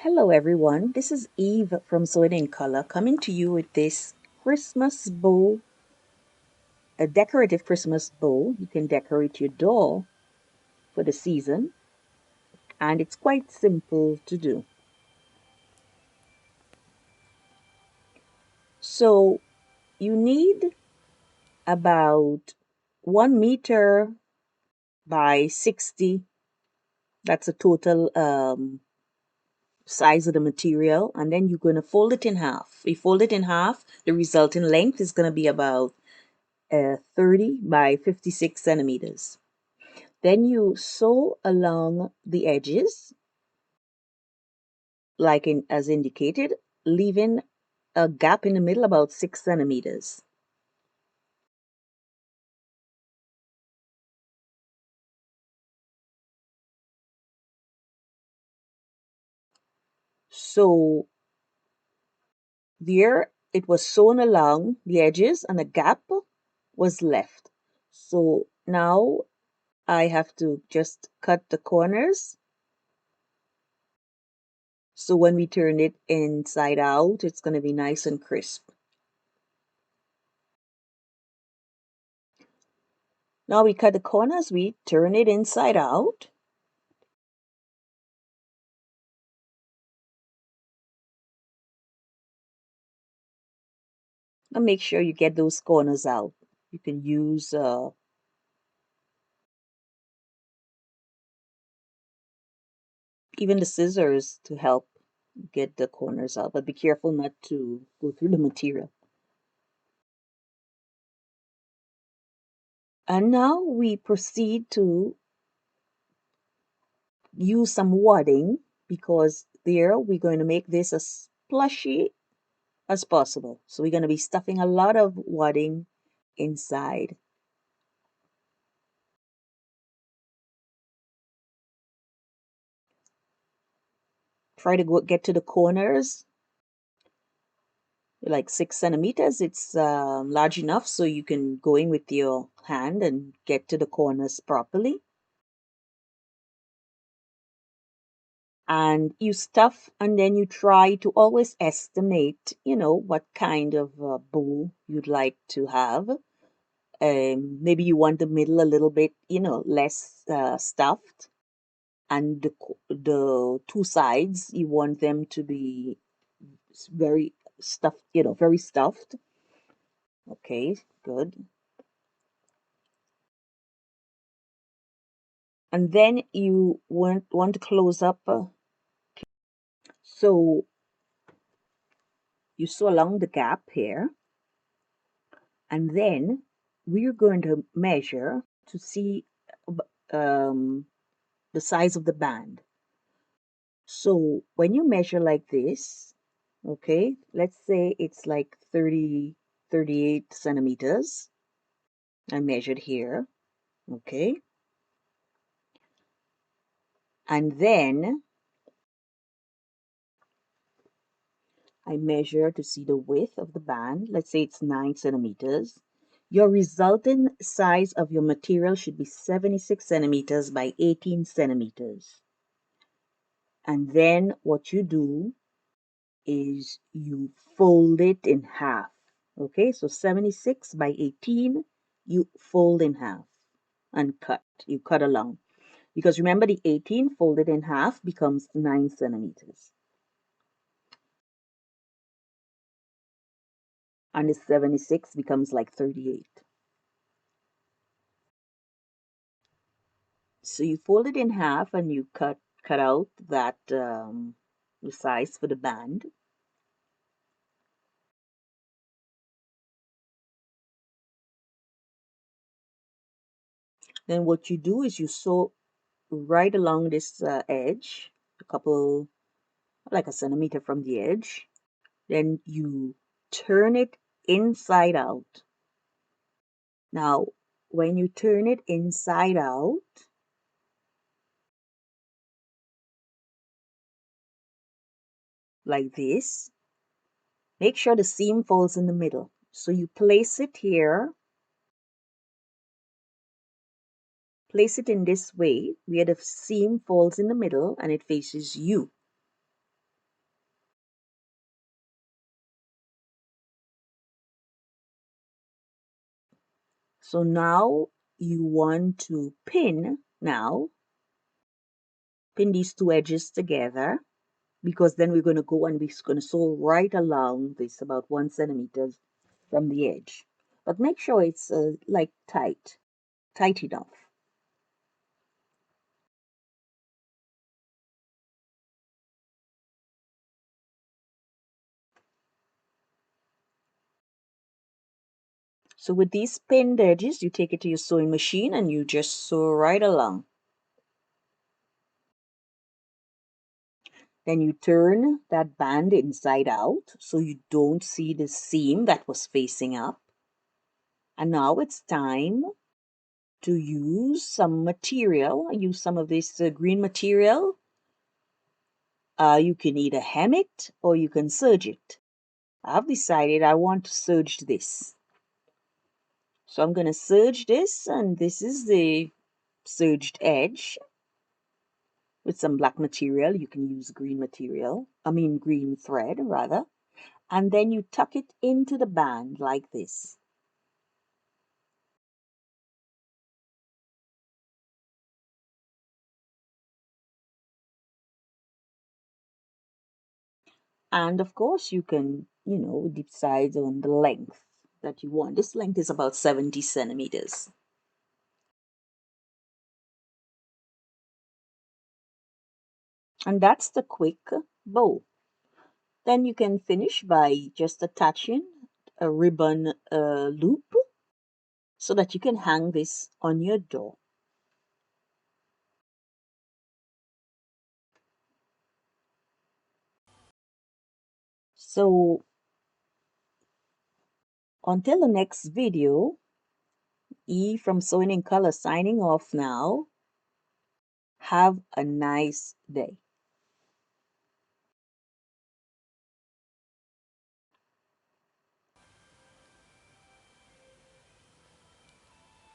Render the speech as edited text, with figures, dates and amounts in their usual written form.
Hello everyone, this is Eve from Sewing in Color coming to you with this Christmas bow, a decorative Christmas bow. You can decorate your door for the season and it's quite simple to do. So you need about 1 meter by 60. That's a total size of the material, and then you're going to fold it in half. You fold it in half, the resulting length is going to be about 30 by 56 centimeters. Then you sew along the edges, like as indicated, leaving a gap in the middle about 6 centimeters. So there it was sewn along the edges and a gap was left. So now I have to just cut the corners. So when we turn it inside out, it's going to be nice and crisp. Now we cut the corners, we turn it inside out. And make sure you get those corners out. You can use even the scissors to help get the corners out, but be careful not to go through the material. And now we proceed to use some wadding because there we're going to make this as plushy as possible. So we're going to be stuffing a lot of wadding inside. Try to get to the corners, like 6 centimeters. It's large enough so you can go in with your hand and get to the corners properly. And you stuff, and then you try to always estimate, what kind of bow you'd like to have. Maybe you want the middle a little bit, less stuffed, and the two sides you want them to be very stuffed, very stuffed. Okay, good. And then you want to close up. So you sew along the gap here, and then we're going to measure to see um, the size of the band. So when you measure like this, okay, let's say it's like 30, 38 centimeters. I measured here, okay, and then I measure to see the width of the band. Let's say it's 9 centimeters. Your resultant size of your material should be 76 centimeters by 18 centimeters. And then what you do is you fold it in half. Okay, so 76 by 18, you fold in half and cut. You cut along. Because remember, the 18 folded in half becomes 9 centimeters. And the 76 becomes like 38. So you fold it in half and you cut out that the size for the band. Then what you do is you sew right along this edge, a couple, like a centimeter from the edge. Then you turn it inside out. Now, when you turn it inside out, like this, make sure the seam falls in the middle. So you place it here, place it in this way where the seam falls in the middle and it faces you. So now you want to pin these two edges together, because then we're going to go and we're going to sew right along this about 1 centimeter from the edge. But make sure it's like tight enough. So with these pinned edges, you take it to your sewing machine and you just sew right along. Then you turn that band inside out so you don't see the seam that was facing up. And now it's time to use some material. I use some of this green material. You can either hem it or you can serge it. I've decided I want to serge this. So I'm going to serge this, and this is the serged edge with some black material. You can use green material, green thread rather. And then you tuck it into the band like this. And of course, you can, decide on the length that you want. This length is about 70 centimeters. And that's the quick bow. Then you can finish by just attaching a ribbon loop so that you can hang this on your door. So until the next video, E from Sewing in Color signing off now. Have a nice day.